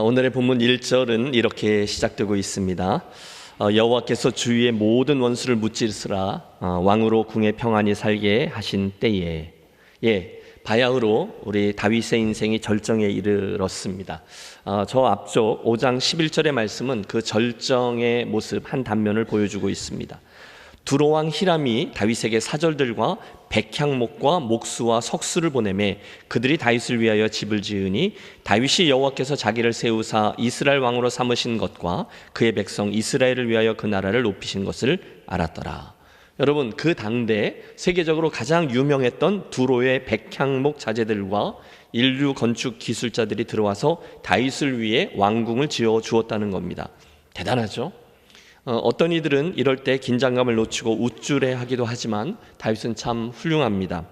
오늘의 본문 1절은 이렇게 시작되고 있습니다. 여호와께서 주위의 모든 원수를 무찌르시라 왕으로 궁에 평안히 살게 하신 때에. 바야흐로 우리 다윗의 인생이 절정에 이르렀습니다. 저 앞쪽 5장 11절의 말씀은 그 절정의 모습 한 단면을 보여주고 있습니다. 두로왕 히람이 다윗에게 사절들과 백향목과 목수와 석수를 보내매 그들이 다윗을 위하여 집을 지으니 다윗이 여호와께서 자기를 세우사 이스라엘 왕으로 삼으신 것과 그의 백성 이스라엘을 위하여 그 나라를 높이신 것을 알았더라. 여러분, 그 당대 세계적으로 가장 유명했던 두로의 백향목 자재들과 인류 건축 기술자들이 들어와서 다윗을 위해 왕궁을 지어 주었다는 겁니다. 대단하죠? 어떤 이들은 이럴 때 긴장감을 놓치고 우쭐해하기도 하지만 다윗은 참 훌륭합니다.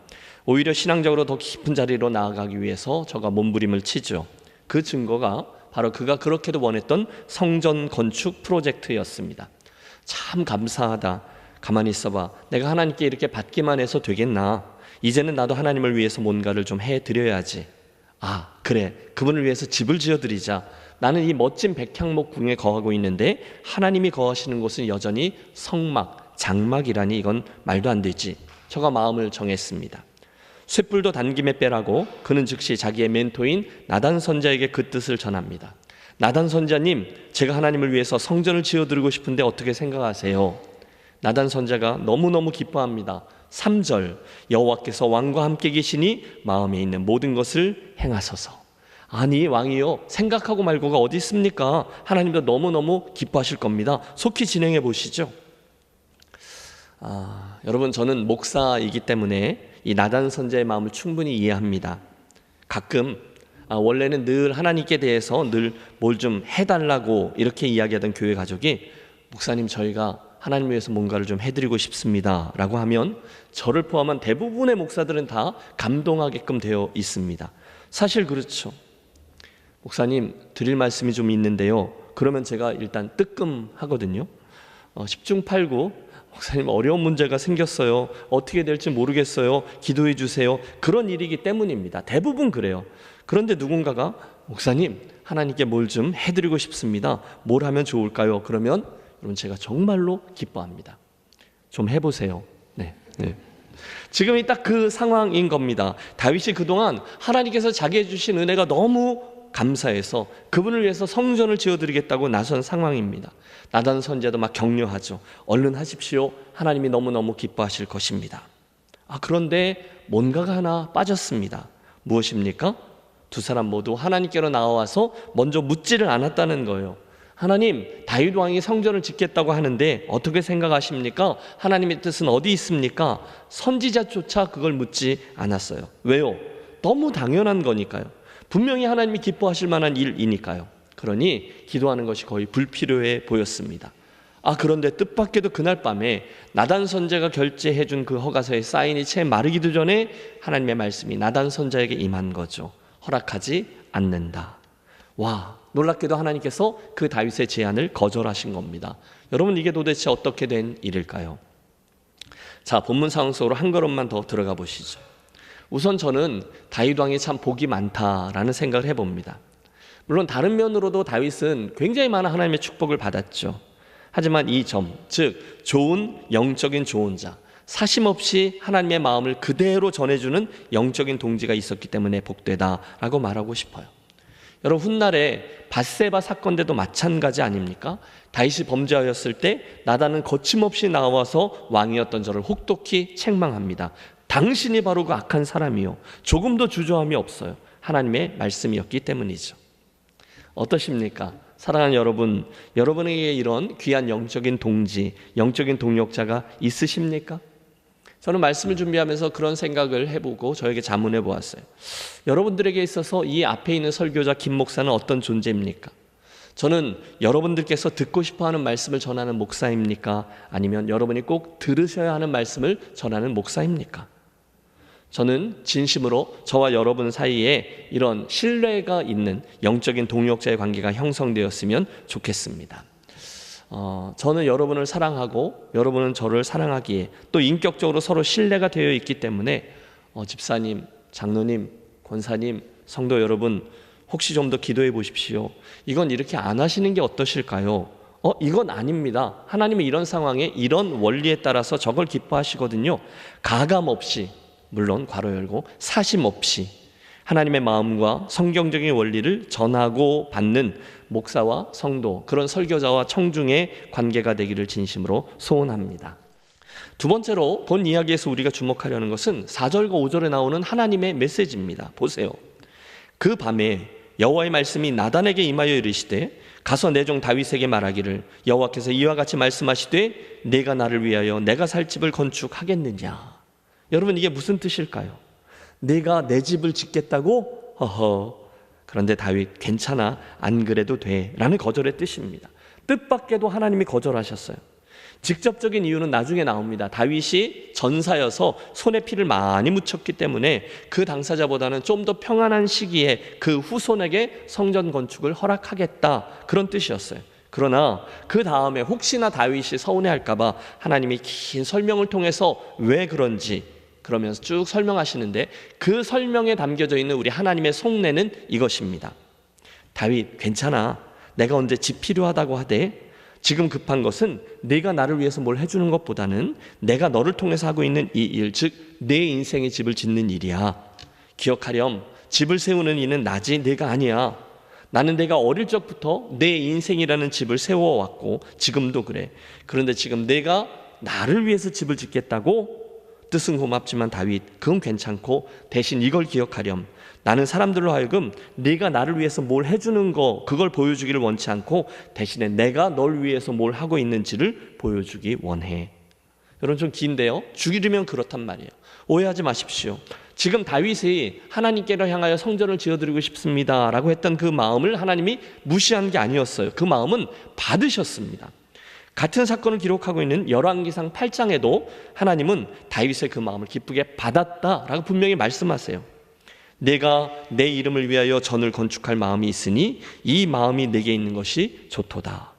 오히려 신앙적으로 더 깊은 자리로 나아가기 위해서 저가 몸부림을 치죠. 그 증거가 바로 그가 그렇게도 원했던 성전 건축 프로젝트였습니다. 참 감사하다. 가만히 있어봐. 내가 하나님께 이렇게 받기만 해서 되겠나? 이제는 나도 하나님을 위해서 뭔가를 좀 해드려야지. 그래, 그분을 위해서 집을 지어드리자. 나는 이 멋진 백향목 궁에 거하고 있는데 하나님이 거하시는 곳은 여전히 성막, 장막이라니 이건 말도 안 되지. 저가 마음을 정했습니다. 쇳불도 단김에 빼라고 그는 즉시 자기의 멘토인 나단 선자에게 그 뜻을 전합니다. 나단 선자님, 제가 하나님을 위해서 성전을 지어드리고 싶은데 어떻게 생각하세요? 나단 선자가 너무너무 기뻐합니다. 3절, 여호와께서 왕과 함께 계시니 마음에 있는 모든 것을 행하소서. 아니 왕이요, 생각하고 말고가 어디 있습니까? 하나님도 너무너무 기뻐하실 겁니다. 속히 진행해 보시죠. 여러분, 저는 목사이기 때문에 이 나단 선자의 마음을 충분히 이해합니다. 가끔 원래는 늘 하나님께 대해서 늘 뭘 좀 해달라고 이렇게 이야기하던 교회 가족이 목사님, 저희가 하나님 위해서 뭔가를 좀 해드리고 싶습니다 라고 하면 저를 포함한 대부분의 목사들은 다 감동하게끔 되어 있습니다. 사실 그렇죠. 목사님, 드릴 말씀이 좀 있는데요. 그러면 제가 일단 뜨끔하거든요. 10중 8구 목사님, 어려운 문제가 생겼어요. 어떻게 될지 모르겠어요. 기도해 주세요. 그런 일이기 때문입니다. 대부분 그래요. 그런데 누군가가 목사님, 하나님께 뭘 좀 해드리고 싶습니다. 뭘 하면 좋을까요? 그러면 여러분, 제가 정말로 기뻐합니다. 좀 해보세요. 네. 지금이 딱 그 상황인 겁니다. 다윗이 그동안 하나님께서 자기에게 주신 은혜가 너무 감사해서 그분을 위해서 성전을 지어드리겠다고 나선 상황입니다. 나단 선지자도 막 격려하죠. 얼른 하십시오. 하나님이 너무너무 기뻐하실 것입니다. 그런데 뭔가가 하나 빠졌습니다. 무엇입니까? 두 사람 모두 하나님께로 나와서 먼저 묻지를 않았다는 거예요. 하나님, 다윗 왕이 성전을 짓겠다고 하는데 어떻게 생각하십니까? 하나님의 뜻은 어디 있습니까? 선지자조차 그걸 묻지 않았어요. 왜요? 너무 당연한 거니까요. 분명히 하나님이 기뻐하실 만한 일이니까요. 그러니 기도하는 것이 거의 불필요해 보였습니다. 그런데 뜻밖에도 그날 밤에 나단 선자가 결제해 준 그 허가서의 사인이 채 마르기도 전에 하나님의 말씀이 나단 선자에게 임한 거죠. 허락하지 않는다. 놀랍게도 하나님께서 그 다윗의 제안을 거절하신 겁니다. 여러분, 이게 도대체 어떻게 된 일일까요? 자, 본문 상황 속으로 한 걸음만 더 들어가 보시죠. 우선 저는 다윗 왕이 참 복이 많다라는 생각을 해봅니다. 물론 다른 면으로도 다윗은 굉장히 많은 하나님의 축복을 받았죠. 하지만 이 점, 즉 좋은 영적인 조언자, 사심없이 하나님의 마음을 그대로 전해주는 영적인 동지가 있었기 때문에 복되다라고 말하고 싶어요. 여러분, 훗날에 밧세바 사건 때도 마찬가지 아닙니까? 다윗이 범죄하였을 때 나단은 거침없이 나와서 왕이었던 저를 혹독히 책망합니다. 당신이 바로 그 악한 사람이요, 조금도 주저함이 없어요. 하나님의 말씀이었기 때문이죠. 어떠십니까? 사랑하는 여러분, 여러분에게 이런 귀한 영적인 동지, 영적인 동역자가 있으십니까? 저는 말씀을 준비하면서 그런 생각을 해보고 저에게 자문해 보았어요. 여러분들에게 있어서 이 앞에 있는 설교자 김 목사는 어떤 존재입니까? 저는 여러분들께서 듣고 싶어하는 말씀을 전하는 목사입니까? 아니면 여러분이 꼭 들으셔야 하는 말씀을 전하는 목사입니까? 저는 진심으로 저와 여러분 사이에 이런 신뢰가 있는 영적인 동역자의 관계가 형성되었으면 좋겠습니다. 저는 여러분을 사랑하고 여러분은 저를 사랑하기에 또 인격적으로 서로 신뢰가 되어 있기 때문에 집사님, 장로님, 권사님, 성도 여러분, 혹시 좀 더 기도해 보십시오. 이건 이렇게 안 하시는 게 어떠실까요? 이건 아닙니다. 하나님은 이런 상황에 이런 원리에 따라서 저걸 기뻐하시거든요. 가감 없이, 물론 괄호 열고 사심 없이 하나님의 마음과 성경적인 원리를 전하고 받는 목사와 성도, 그런 설교자와 청중의 관계가 되기를 진심으로 소원합니다. 두 번째로 본 이야기에서 우리가 주목하려는 것은 4절과 5절에 나오는 하나님의 메시지입니다. 보세요. 그 밤에 여호와의 말씀이 나단에게 임하여 이르시되 가서 내 종 다윗에게 말하기를 여호와께서 이와 같이 말씀하시되 내가 나를 위하여 내가 살 집을 건축하겠느냐. 여러분, 이게 무슨 뜻일까요? 내가 내 집을 짓겠다고? 그런데 다윗 괜찮아, 안 그래도 돼 라는 거절의 뜻입니다. 뜻밖에도 하나님이 거절하셨어요. 직접적인 이유는 나중에 나옵니다. 다윗이 전사여서 손에 피를 많이 묻혔기 때문에 그 당사자보다는 좀 더 평안한 시기에 그 후손에게 성전 건축을 허락하겠다, 그런 뜻이었어요. 그러나 그 다음에 혹시나 다윗이 서운해할까 봐 하나님이 긴 설명을 통해서 왜 그런지 그러면서 쭉 설명하시는데, 그 설명에 담겨져 있는 우리 하나님의 속내는 이것입니다. 다윗 괜찮아, 내가 언제 집 필요하다고 하되 지금 급한 것은 네가 나를 위해서 뭘 해주는 것보다는 내가 너를 통해서 하고 있는 이 일, 즉 내 인생의 집을 짓는 일이야. 기억하렴, 집을 세우는 이는 나지 내가 아니야. 나는 내가 어릴 적부터 내 인생이라는 집을 세워왔고 지금도 그래. 그런데 지금 내가 나를 위해서 집을 짓겠다고? 뜻은 고맙지만 다윗, 그건 괜찮고 대신 이걸 기억하렴. 나는 사람들로 하여금 네가 나를 위해서 뭘 해주는 거, 그걸 보여주기를 원치 않고 대신에 내가 널 위해서 뭘 하고 있는지를 보여주기 원해. 여러분, 좀 긴데요, 죽이려면 그렇단 말이에요. 오해하지 마십시오. 지금 다윗이 하나님께로 향하여 성전을 지어드리고 싶습니다 라고 했던 그 마음을 하나님이 무시한 게 아니었어요. 그 마음은 받으셨습니다. 같은 사건을 기록하고 있는 열왕기상 8장에도 하나님은 다윗의 그 마음을 기쁘게 받았다라고 분명히 말씀하세요. 내가 내 이름을 위하여 전을 건축할 마음이 있으니 이 마음이 내게 있는 것이 좋도다.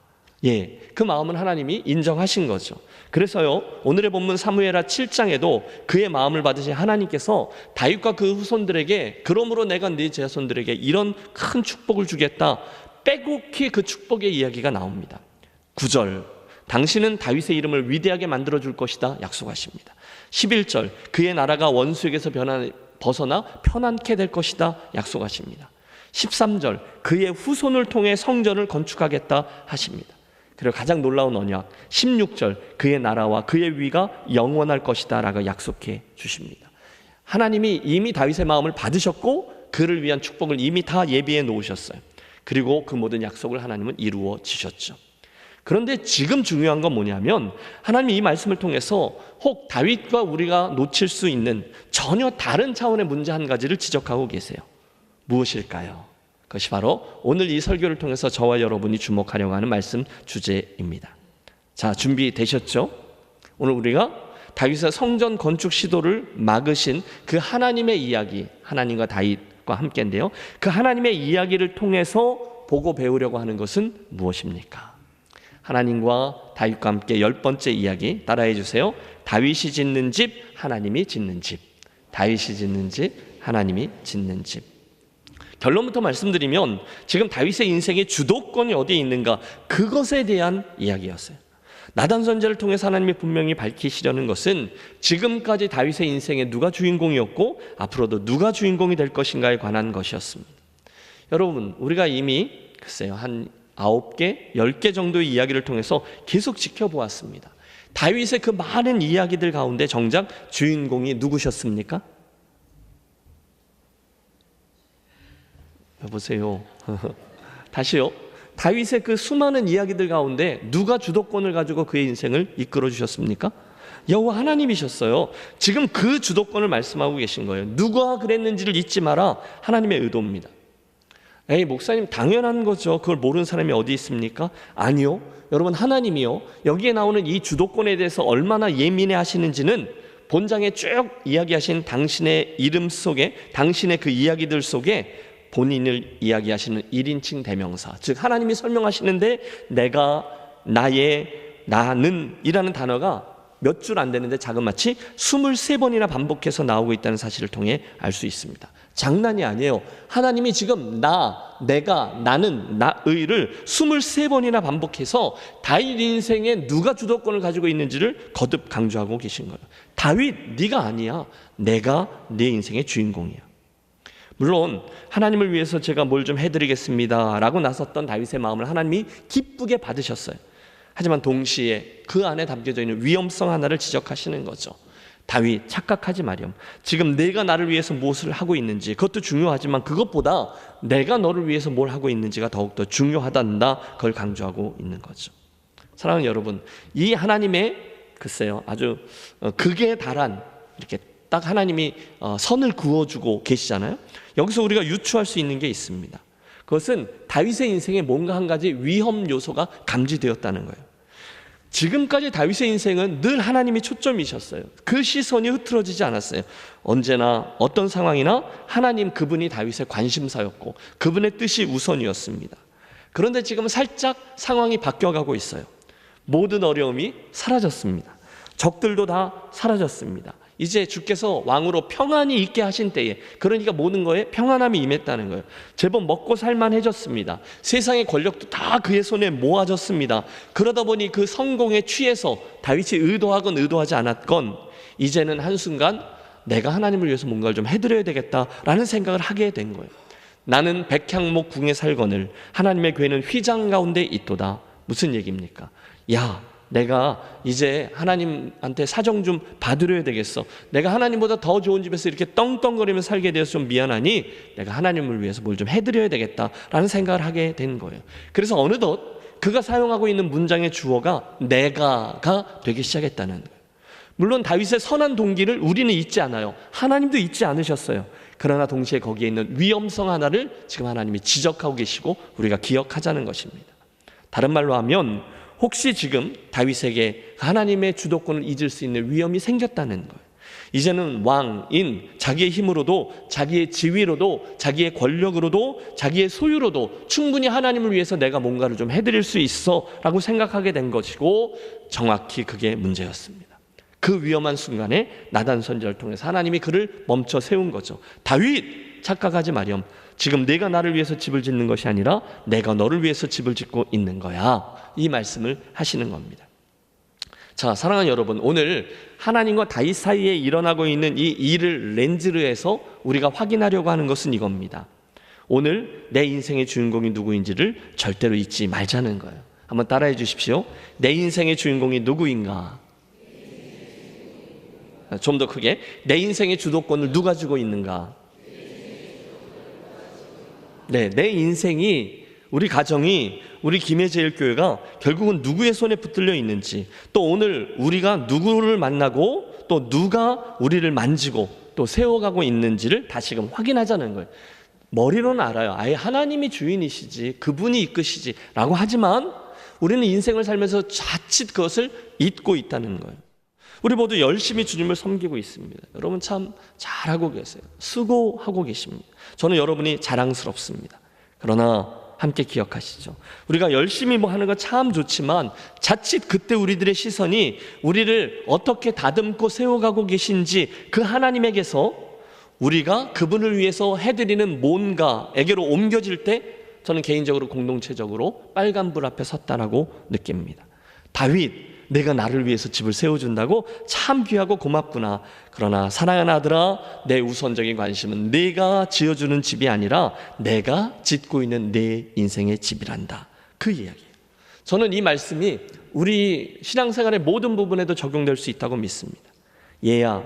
그 마음은 하나님이 인정하신 거죠. 그래서요, 오늘의 본문 사무엘하 7장에도 그의 마음을 받으신 하나님께서 다윗과 그 후손들에게 그러므로 내가 네 자손들에게 이런 큰 축복을 주겠다, 빼곡히 그 축복의 이야기가 나옵니다. 9절, 당신은 다윗의 이름을 위대하게 만들어줄 것이다 약속하십니다. 11절, 그의 나라가 원수에게서 벗어나 편안케 될 것이다 약속하십니다. 13절, 그의 후손을 통해 성전을 건축하겠다 하십니다. 그리고 가장 놀라운 언약 16절, 그의 나라와 그의 위가 영원할 것이다 라고 약속해 주십니다. 하나님이 이미 다윗의 마음을 받으셨고 그를 위한 축복을 이미 다 예비해 놓으셨어요. 그리고 그 모든 약속을 하나님은 이루어 주셨죠. 그런데 지금 중요한 건 뭐냐면, 하나님이 이 말씀을 통해서 혹 다윗과 우리가 놓칠 수 있는 전혀 다른 차원의 문제 한 가지를 지적하고 계세요. 무엇일까요? 그것이 바로 오늘 이 설교를 통해서 저와 여러분이 주목하려고 하는 말씀 주제입니다. 자, 준비되셨죠? 오늘 우리가 다윗의 성전 건축 시도를 막으신 그 하나님의 이야기, 하나님과 다윗과 함께인데요, 그 하나님의 이야기를 통해서 보고 배우려고 하는 것은 무엇입니까? 하나님과 다윗과 함께 10번째 이야기 따라해 주세요. 다윗이 짓는 집, 하나님이 짓는 집. 다윗이 짓는 집, 하나님이 짓는 집. 결론부터 말씀드리면 지금 다윗의 인생의 주도권이 어디에 있는가, 그것에 대한 이야기였어요. 나단 선지자를 통해서 하나님이 분명히 밝히시려는 것은 지금까지 다윗의 인생에 누가 주인공이었고 앞으로도 누가 주인공이 될 것인가에 관한 것이었습니다. 여러분, 우리가 이미 글쎄요 한 9개, 10개 정도의 이야기를 통해서 계속 지켜보았습니다. 다윗의 그 많은 이야기들 가운데 정작 주인공이 누구셨습니까? 여보세요. 다시요. 다윗의 그 수많은 이야기들 가운데 누가 주도권을 가지고 그의 인생을 이끌어 주셨습니까? 여호와 하나님이셨어요. 지금 그 주도권을 말씀하고 계신 거예요. 누가 그랬는지를 잊지 마라, 하나님의 의도입니다. 에이, 목사님 당연한 거죠. 그걸 모르는 사람이 어디 있습니까? 아니요. 여러분, 하나님이요, 여기에 나오는 이 주도권에 대해서 얼마나 예민해 하시는지는 본장에 쭉 이야기하신 당신의 이름 속에, 당신의 그 이야기들 속에 본인을 이야기하시는 1인칭 대명사, 즉 하나님이 설명하시는데 내가, 나의, 나는 이라는 단어가 몇 줄 안 되는데 자그마치 23번이나 반복해서 나오고 있다는 사실을 통해 알 수 있습니다. 장난이 아니에요. 하나님이 지금 내가, 나는, 나의를 23번이나 반복해서 다윗 인생에 누가 주도권을 가지고 있는지를 거듭 강조하고 계신 거예요. 다윗, 네가 아니야. 내가 네 인생의 주인공이야. 물론 하나님을 위해서 제가 뭘 좀 해드리겠습니다 라고 나섰던 다윗의 마음을 하나님이 기쁘게 받으셨어요. 하지만 동시에 그 안에 담겨져 있는 위험성 하나를 지적하시는 거죠. 다윗, 착각하지 마렴. 지금 내가 나를 위해서 무엇을 하고 있는지 그것도 중요하지만 그것보다 내가 너를 위해서 뭘 하고 있는지가 더욱더 중요하단다. 그걸 강조하고 있는 거죠. 사랑하는 여러분, 이 하나님의 글쎄요 아주 극에 달한 이렇게 딱 하나님이 선을 그어주고 계시잖아요. 여기서 우리가 유추할 수 있는 게 있습니다. 그것은 다윗의 인생에 뭔가 한 가지 위험 요소가 감지되었다는 거예요. 지금까지 다윗의 인생은 늘 하나님이 초점이셨어요. 그 시선이 흐트러지지 않았어요. 언제나 어떤 상황이나 하나님, 그분이 다윗의 관심사였고 그분의 뜻이 우선이었습니다. 그런데 지금 살짝 상황이 바뀌어가고 있어요. 모든 어려움이 사라졌습니다. 적들도 다 사라졌습니다. 이제 주께서 왕으로 평안이 있게 하신 때에, 그러니까 모든 거에 평안함이 임했다는 거예요. 제법 먹고 살만해졌습니다. 세상의 권력도 다 그의 손에 모아졌습니다. 그러다 보니 그 성공에 취해서 다윗이 의도하건 의도하지 않았건 이제는 한순간 내가 하나님을 위해서 뭔가를 좀 해드려야 되겠다라는 생각을 하게 된 거예요. 나는 백향목 궁에 살거늘 하나님의 궤는 휘장 가운데 있도다. 무슨 얘기입니까? 야, 내가 이제 하나님한테 사정 좀 받으려야 되겠어. 내가 하나님보다 더 좋은 집에서 이렇게 떵떵거리며 살게 되어서 좀 미안하니 내가 하나님을 위해서 뭘 좀 해드려야 되겠다라는 생각을 하게 된 거예요. 그래서 어느덧 그가 사용하고 있는 문장의 주어가 내가가 되기 시작했다는 거예요. 물론 다윗의 선한 동기를 우리는 잊지 않아요. 하나님도 잊지 않으셨어요. 그러나 동시에 거기에 있는 위험성 하나를 지금 하나님이 지적하고 계시고 우리가 기억하자는 것입니다. 다른 말로 하면 혹시 지금 다윗에게 하나님의 주도권을 잊을 수 있는 위험이 생겼다는 거예요. 이제는 왕인 자기의 힘으로도, 자기의 지위로도, 자기의 권력으로도, 자기의 소유로도 충분히 하나님을 위해서 내가 뭔가를 좀 해드릴 수 있어 라고 생각하게 된 것이고, 정확히 그게 문제였습니다. 그 위험한 순간에 나단 선지자를 통해서 하나님이 그를 멈춰 세운 거죠. 다윗, 착각하지 마렴. 지금 내가 나를 위해서 집을 짓는 것이 아니라 내가 너를 위해서 집을 짓고 있는 거야. 이 말씀을 하시는 겁니다. 자, 사랑하는 여러분, 오늘 하나님과 다윗 사이에 일어나고 있는 이 일을 렌즈로 해서 우리가 확인하려고 하는 것은 이겁니다. 오늘 내 인생의 주인공이 누구인지를 절대로 잊지 말자는 거예요. 한번 따라해 주십시오. 내 인생의 주인공이 누구인가? 좀 더 크게, 내 인생의 주도권을 누가 쥐고 있는가? 네, 내 인생이, 우리 가정이, 우리 김해제일교회가 결국은 누구의 손에 붙들려 있는지, 또 오늘 우리가 누구를 만나고 또 누가 우리를 만지고 또 세워가고 있는지를 다시금 확인하자는 거예요. 머리로는 알아요. 아예 하나님이 주인이시지, 그분이 이끄시지 라고 하지만 우리는 인생을 살면서 자칫 그것을 잊고 있다는 거예요. 우리 모두 열심히 주님을 섬기고 있습니다. 여러분 참 잘하고 계세요. 수고하고 계십니다. 저는 여러분이 자랑스럽습니다. 그러나 함께 기억하시죠. 우리가 열심히 뭐 하는 건 참 좋지만 자칫 그때 우리들의 시선이 우리를 어떻게 다듬고 세워가고 계신지 그 하나님에게서 우리가 그분을 위해서 해드리는 뭔가에게로 옮겨질 때 저는 개인적으로 공동체적으로 빨간불 앞에 섰다라고 느낍니다. 다윗, 내가 나를 위해서 집을 세워준다고 참 귀하고 고맙구나. 그러나 사랑하는 아들아, 내 우선적인 관심은 내가 지어주는 집이 아니라 내가 짓고 있는 내 인생의 집이란다. 그 이야기예요. 저는 이 말씀이 우리 신앙생활의 모든 부분에도 적용될 수 있다고 믿습니다. 얘야,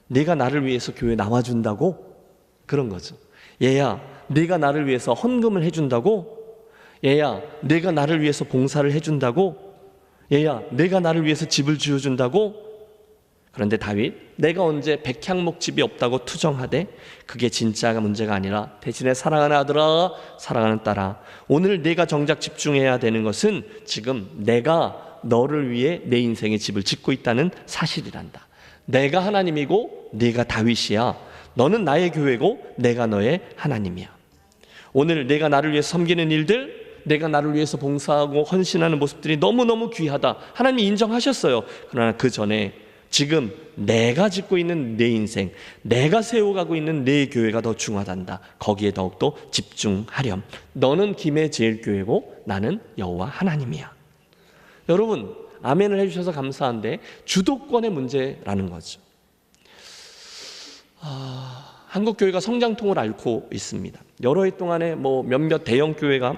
내가 나를 위해서 교회 나와준다고? 그런 거죠. 얘야, 내가 나를 위해서 헌금을 해준다고? 얘야, 내가 나를 위해서 봉사를 해준다고? 얘야, 내가 나를 위해서 집을 지어준다고? 그런데 다윗, 내가 언제 백향목 집이 없다고 투정하되 그게 진짜가 문제가 아니라 대신에 사랑하는 아들아, 사랑하는 딸아, 오늘 내가 정작 집중해야 되는 것은 지금 내가 너를 위해 내 인생의 집을 짓고 있다는 사실이란다. 내가 하나님이고 네가 다윗이야. 너는 나의 교회고 내가 너의 하나님이야. 오늘 내가 나를 위해 섬기는 일들, 내가 나를 위해서 봉사하고 헌신하는 모습들이 너무너무 귀하다. 하나님이 인정하셨어요. 그러나 그 전에 지금 내가 짓고 있는 내 인생, 내가 세워가고 있는 내 교회가 더 중요하단다. 거기에 더욱더 집중하렴. 너는 김해 제일교회고 나는 여호와 하나님이야. 여러분, 아멘을 해주셔서 감사한데 주도권의 문제라는 거죠. 한국 교회가 성장통을 앓고 있습니다. 여러 해 동안에 몇몇 대형 교회가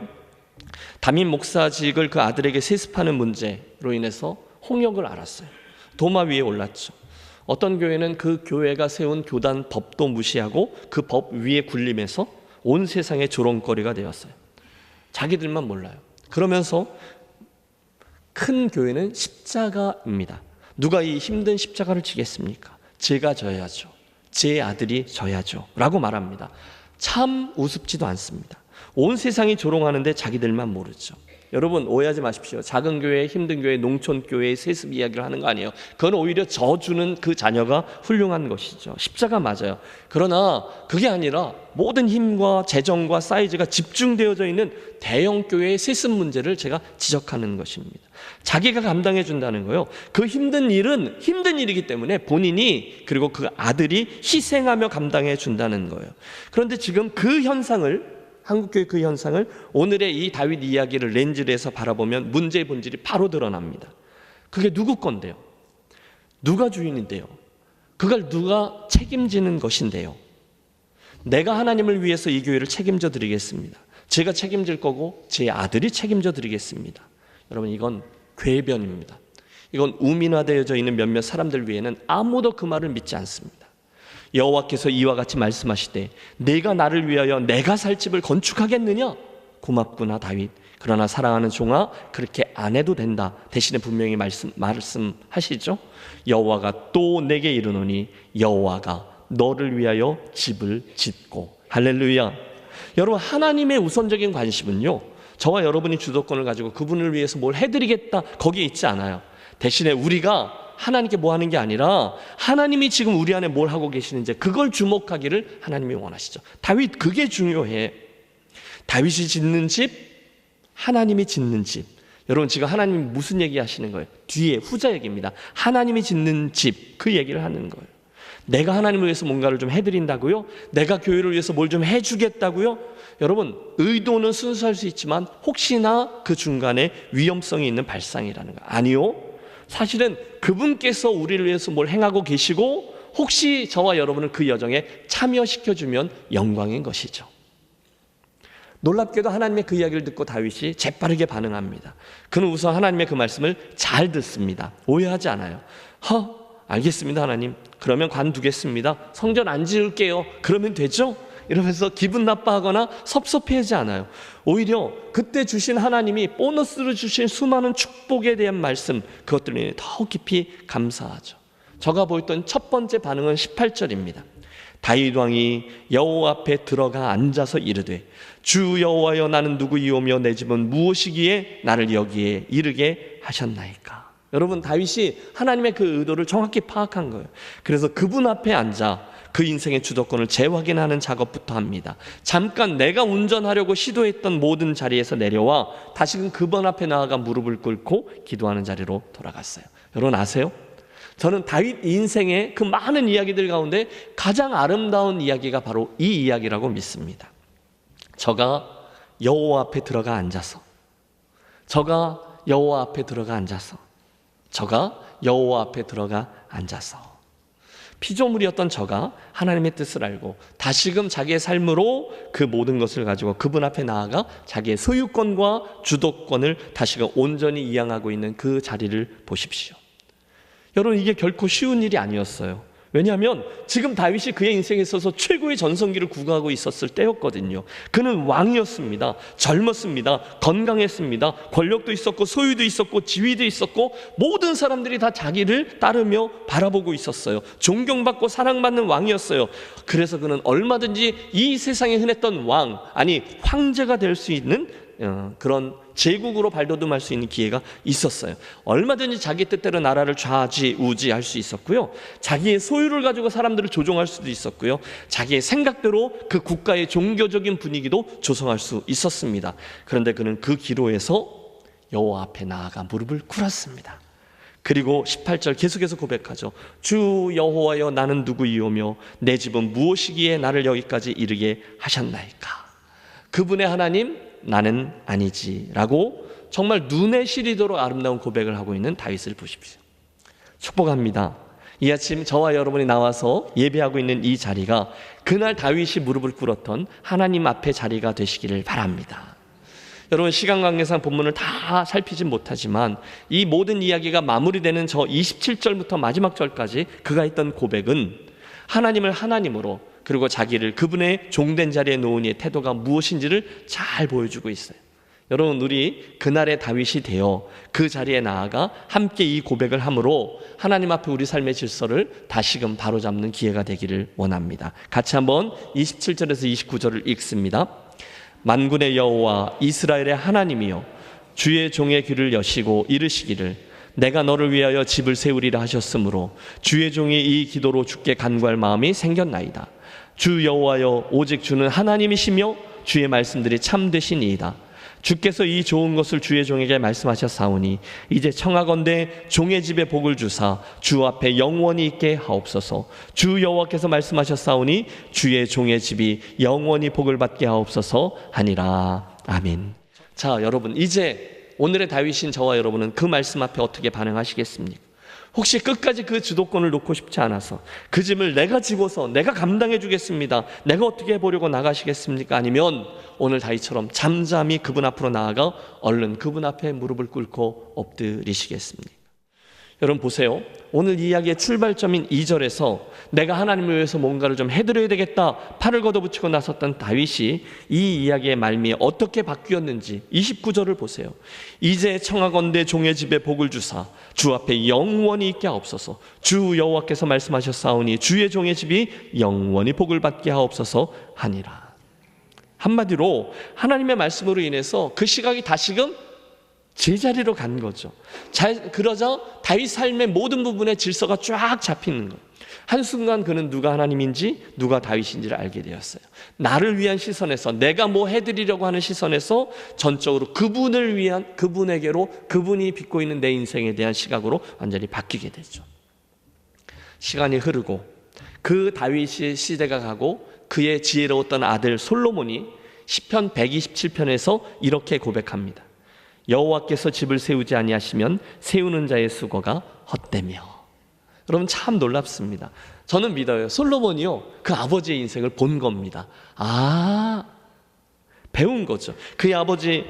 담임 목사직을 그 아들에게 세습하는 문제로 인해서 홍역을 앓았어요. 도마 위에 올랐죠. 어떤 교회는 그 교회가 세운 교단 법도 무시하고 그 법 위에 군림해서 온 세상의 조롱거리가 되었어요. 자기들만 몰라요. 그러면서 큰 교회는 십자가입니다. 누가 이 힘든 십자가를 지겠습니까? 제가 져야죠. 제 아들이 져야죠 라고 말합니다. 참 우습지도 않습니다. 온 세상이 조롱하는데 자기들만 모르죠. 여러분, 오해하지 마십시오. 작은 교회, 힘든 교회, 농촌 교회의 세습 이야기를 하는 거 아니에요. 그건 오히려 져주는 그 자녀가 훌륭한 것이죠. 십자가 맞아요. 그러나 그게 아니라 모든 힘과 재정과 사이즈가 집중되어져 있는 대형 교회의 세습 문제를 제가 지적하는 것입니다. 자기가 감당해 준다는 거요. 그 힘든 일은 힘든 일이기 때문에 본인이 그리고 그 아들이 희생하며 감당해 준다는 거예요. 그런데 지금 그 현상을, 한국교회 그 현상을 오늘의 이 다윗 이야기를 렌즈를 해서 바라보면 문제의 본질이 바로 드러납니다. 그게 누구 건데요? 누가 주인인데요? 그걸 누가 책임지는 것인데요? 내가 하나님을 위해서 이 교회를 책임져 드리겠습니다. 제가 책임질 거고 제 아들이 책임져 드리겠습니다. 여러분, 이건 궤변입니다. 이건 우민화되어져 있는 몇몇 사람들 위에는 아무도 그 말을 믿지 않습니다. 여호와께서 이와 같이 말씀하시되 내가 나를 위하여 내가 살 집을 건축하겠느냐? 고맙구나 다윗. 그러나 사랑하는 종아, 그렇게 안 해도 된다. 대신에 분명히 말씀하시죠. 여호와가 또 내게 이르노니 여호와가 너를 위하여 집을 짓고. 할렐루야. 여러분, 하나님의 우선적인 관심은요, 저와 여러분이 주도권을 가지고 그분을 위해서 뭘 해드리겠다 거기에 있지 않아요. 대신에 우리가 하나님께 뭐 하는 게 아니라 하나님이 지금 우리 안에 뭘 하고 계시는지 그걸 주목하기를 하나님이 원하시죠. 다윗 그게 중요해. 다윗이 짓는 집, 하나님이 짓는 집. 여러분, 지금 하나님이 무슨 얘기 하시는 거예요? 뒤에 후자 얘기입니다. 하나님이 짓는 집, 그 얘기를 하는 거예요. 내가 하나님을 위해서 뭔가를 좀 해드린다고요? 내가 교회를 위해서 뭘 좀 해주겠다고요? 여러분, 의도는 순수할 수 있지만 혹시나 그 중간에 위험성이 있는 발상이라는 거 아니요. 사실은 그분께서 우리를 위해서 뭘 행하고 계시고 혹시 저와 여러분을 그 여정에 참여시켜주면 영광인 것이죠. 놀랍게도 하나님의 그 이야기를 듣고 다윗이 재빠르게 반응합니다. 그는 우선 하나님의 그 말씀을 잘 듣습니다. 오해하지 않아요. 알겠습니다 하나님. 그러면 관두겠습니다. 성전 안 지을게요. 그러면 되죠? 이러면서 기분 나빠하거나 섭섭해하지 않아요. 오히려 그때 주신 하나님이 보너스로 주신 수많은 축복에 대한 말씀, 그것들을 더 깊이 감사하죠. 저가 보였던 첫 번째 반응은 18절입니다. 다윗 왕이 여호와 앞에 들어가 앉아서 이르되 주 여호와여, 나는 누구이오며 내 집은 무엇이기에 나를 여기에 이르게 하셨나이까. 여러분, 다윗이 하나님의 그 의도를 정확히 파악한 거예요. 그래서 그분 앞에 앉아 그 인생의 주도권을 재확인하는 작업부터 합니다. 잠깐 내가 운전하려고 시도했던 모든 자리에서 내려와 다시금 그분 앞에 나아가 무릎을 꿇고 기도하는 자리로 돌아갔어요. 여러분 아세요? 저는 다윗 인생의 그 많은 이야기들 가운데 가장 아름다운 이야기가 바로 이 이야기라고 믿습니다. 저가 여호와 앞에 들어가 앉아서, 저가 여호와 앞에 들어가 앉아서, 저가 여호와 앞에 들어가 앉아서, 피조물이었던 저가 하나님의 뜻을 알고 다시금 자기의 삶으로 그 모든 것을 가지고 그분 앞에 나아가 자기의 소유권과 주도권을 다시금 온전히 이양하고 있는 그 자리를 보십시오. 여러분, 이게 결코 쉬운 일이 아니었어요. 왜냐하면 지금 다윗이 그의 인생에 있어서 최고의 전성기를 구가하고 있었을 때였거든요. 그는 왕이었습니다. 젊었습니다. 건강했습니다. 권력도 있었고 소유도 있었고 지위도 있었고 모든 사람들이 다 자기를 따르며 바라보고 있었어요. 존경받고 사랑받는 왕이었어요. 그래서 그는 얼마든지 이 세상에 흔했던 왕, 아니 황제가 될 수 있는 그런 제국으로 발돋움할 수 있는 기회가 있었어요. 얼마든지 자기 뜻대로 나라를 좌지우지할 수 있었고요. 자기의 소유를 가지고 사람들을 조종할 수도 있었고요. 자기의 생각대로 그 국가의 종교적인 분위기도 조성할 수 있었습니다. 그런데 그는 그 기로에서 여호와 앞에 나아가 무릎을 꿇었습니다. 그리고 18절 계속해서 고백하죠. 주 여호와여, 나는 누구이오며 내 집은 무엇이기에 나를 여기까지 이르게 하셨나이까. 그분의 하나님, 나는 아니지 라고 정말 눈에 시리도록 아름다운 고백을 하고 있는 다윗을 보십시오. 축복합니다. 이 아침 저와 여러분이 나와서 예배하고 있는 이 자리가 그날 다윗이 무릎을 꿇었던 하나님 앞의 자리가 되시기를 바랍니다. 여러분, 시간 관계상 본문을 다 살피진 못하지만 이 모든 이야기가 마무리되는 저 27절부터 마지막 절까지 그가 했던 고백은 하나님을 하나님으로, 그리고 자기를 그분의 종된 자리에 놓은 이의 태도가 무엇인지를 잘 보여주고 있어요. 여러분, 우리 그날의 다윗이 되어 그 자리에 나아가 함께 이 고백을 함으로 하나님 앞에 우리 삶의 질서를 다시금 바로잡는 기회가 되기를 원합니다. 같이 한번 27절에서 29절을 읽습니다. 만군의 여호와 이스라엘의 하나님이여, 주의 종의 귀를 여시고 이르시기를 내가 너를 위하여 집을 세우리라 하셨으므로 주의 종이 이 기도로 주께 간구할 마음이 생겼나이다. 주 여호와여, 오직 주는 하나님이시며 주의 말씀들이 참되시니이다. 주께서 이 좋은 것을 주의 종에게 말씀하셨사오니 이제 청하건대 종의 집에 복을 주사 주 앞에 영원히 있게 하옵소서. 주 여호와께서 말씀하셨사오니 주의 종의 집이 영원히 복을 받게 하옵소서 하니라. 아멘. 자, 여러분, 이제 오늘의 다윗인 저와 여러분은 그 말씀 앞에 어떻게 반응하시겠습니까? 혹시 끝까지 그 주도권을 놓고 싶지 않아서 그 짐을 내가 지고서 내가 감당해 주겠습니다, 내가 어떻게 해보려고 나가시겠습니까? 아니면 오늘 다윗처럼 잠잠히 그분 앞으로 나아가 얼른 그분 앞에 무릎을 꿇고 엎드리시겠습니까? 여러분 보세요. 오늘 이야기의 출발점인 2절에서 내가 하나님을 위해서 뭔가를 좀 해드려야 되겠다 팔을 걷어붙이고 나섰던 다윗이 이 이야기의 말미에 어떻게 바뀌었는지 29절을 보세요. 이제 청하건대 종의 집에 복을 주사 주 앞에 영원히 있게 하옵소서. 주 여호와께서 말씀하셨사오니 주의 종의 집이 영원히 복을 받게 하옵소서 하니라. 한마디로 하나님의 말씀으로 인해서 그 시각이 다시금 제자리로 간 거죠. 그러자 다윗 삶의 모든 부분의 질서가 쫙 잡히는 거예요. 한순간 그는 누가 하나님인지 누가 다윗인지를 알게 되었어요. 나를 위한 시선에서, 내가 뭐 해드리려고 하는 시선에서 전적으로 그분을 위한, 그분에게로, 그분이 빚고 있는 내 인생에 대한 시각으로 완전히 바뀌게 되죠. 시간이 흐르고 그 다윗의 시대가 가고 그의 지혜로웠던 아들 솔로몬이 시편 127편에서 이렇게 고백합니다. 여호와께서 집을 세우지 아니하시면 세우는 자의 수고가 헛되며. 여러분, 참 놀랍습니다. 저는 믿어요. 솔로몬이요, 그 아버지의 인생을 본 겁니다. 배운 거죠. 그의 아버지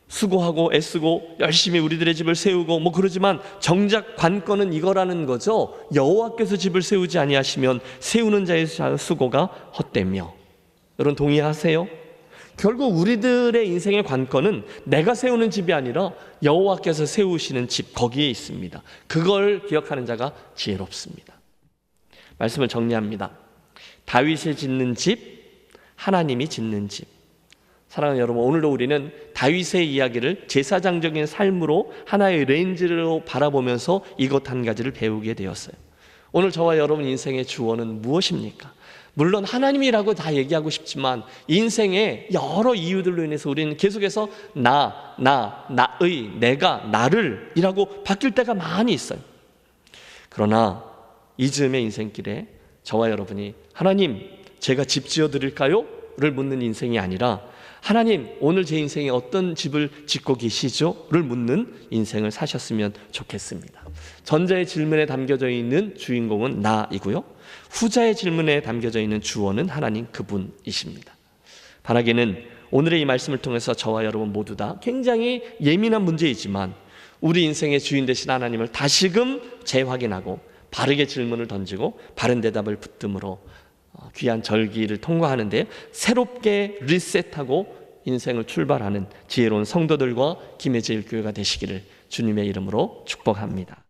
수고하고 애쓰고 열심히 우리들의 집을 세우고 뭐 그러지만 정작 관건은 이거라는 거죠. 여호와께서 집을 세우지 아니하시면 세우는 자의 수고가 헛되며. 여러분 동의하세요? 결국 우리들의 인생의 관건은 내가 세우는 집이 아니라 여호와께서 세우시는 집, 거기에 있습니다. 그걸 기억하는 자가 지혜롭습니다. 말씀을 정리합니다. 다윗이 짓는 집, 하나님이 짓는 집. 사랑하는 여러분, 오늘도 우리는 다윗의 이야기를 제사장적인 삶으로 하나의 렌즈로 바라보면서 이것 한 가지를 배우게 되었어요. 오늘 저와 여러분 인생의 주어는 무엇입니까? 물론 하나님이라고 다 얘기하고 싶지만 인생의 여러 이유들로 인해서 우리는 계속해서 나의, 내가, 나를 이라고 바뀔 때가 많이 있어요. 그러나 이 즈음의 인생길에 저와 여러분이 하나님, 제가 집 지어드릴까요? 를 묻는 인생이 아니라 하나님, 오늘 제 인생에 어떤 집을 짓고 계시죠? 를 묻는 인생을 사셨으면 좋겠습니다. 전자의 질문에 담겨져 있는 주인공은 나이고요, 후자의 질문에 담겨져 있는 주어는 하나님 그분이십니다. 바라기는 오늘의 이 말씀을 통해서 저와 여러분 모두 다 굉장히 예민한 문제이지만 우리 인생의 주인 되신 하나님을 다시금 재확인하고 바르게 질문을 던지고 바른 대답을 붙듦으로 귀한 절기를 통과하는데 새롭게 리셋하고 인생을 출발하는 지혜로운 성도들과 김혜재일 교회가 되시기를 주님의 이름으로 축복합니다.